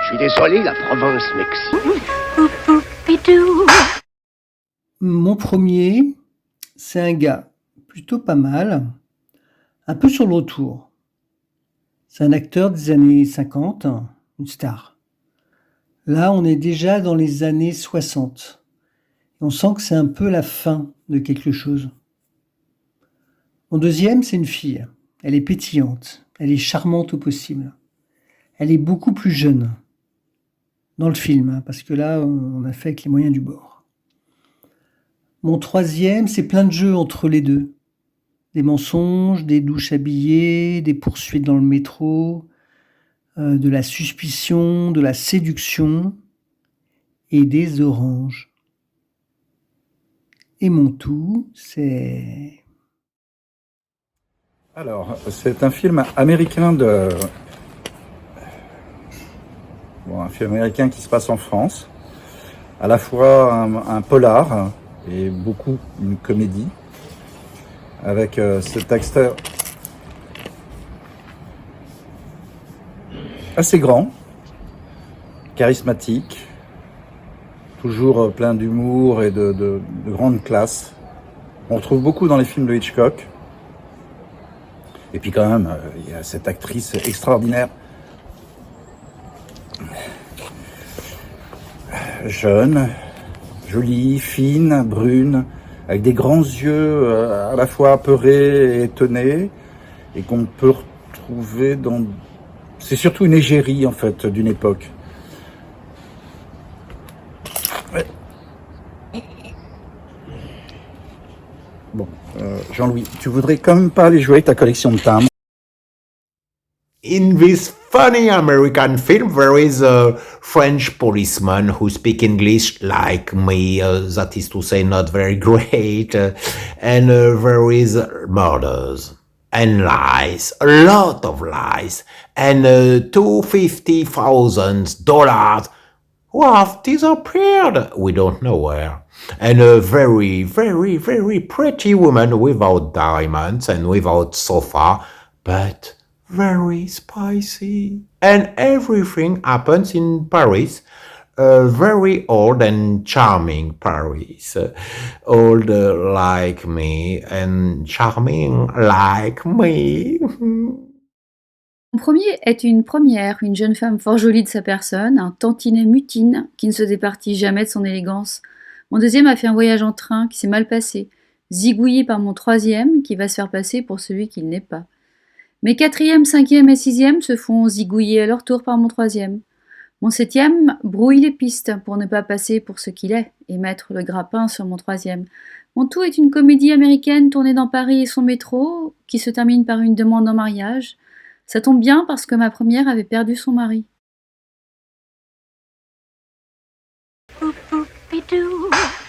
Je suis désolé, la province m'excite. Mon premier, c'est un gars plutôt pas mal, un peu sur le retour. C'est un acteur des années 50, une star. Là, on est déjà dans les années 60. On sent que c'est un peu la fin de quelque chose. Mon deuxième, c'est une fille. Elle est pétillante, elle est charmante au possible. Elle est beaucoup plus jeune dans le film, parce que là, on a fait avec les moyens du bord. Mon troisième, c'est plein de jeux entre les deux. Des mensonges, des douches habillées, des poursuites dans le métro, de la suspicion, de la séduction et des oranges. Et mon tout, c'est... Alors, c'est un film américain un film américain qui se passe en France. À la fois un polar et beaucoup une comédie. Avec cet acteur assez grand, charismatique, toujours plein d'humour et de grande classe. On retrouve beaucoup dans les films de Hitchcock. Et puis quand même, il y a cette actrice extraordinaire, jeune, jolie, fine, brune, avec des grands yeux à la fois apeurés et étonnés, et qu'on peut retrouver dans... C'est surtout une égérie, en fait, d'une époque. Bon, Jean-Louis, tu voudrais quand même pas aller jouer avec ta collection de timbres? In this funny American film, there is a French policeman who speaks English like me, that is to say, not very great, and there is murders and lies, a lot of lies, and $250,000 who have disappeared. We don't know where. And a very, very, very pretty woman without diamonds and without sofa, but very spicy. And everything happens in Paris, very old and charming Paris. Old like me and charming like me. Mon premier est une première, une jeune femme fort jolie de sa personne, un tantinet mutine qui ne se départit jamais de son élégance. Mon deuxième a fait un voyage en train qui s'est mal passé, zigouillé par mon troisième qui va se faire passer pour celui qu'il n'est pas. Mes quatrième, cinquième et sixième se font zigouiller à leur tour par mon troisième. Mon septième brouille les pistes pour ne pas passer pour ce qu'il est et mettre le grappin sur mon troisième. Mon tout est une comédie américaine tournée dans Paris et son métro qui se termine par une demande en mariage. Ça tombe bien parce que ma première avait perdu son mari.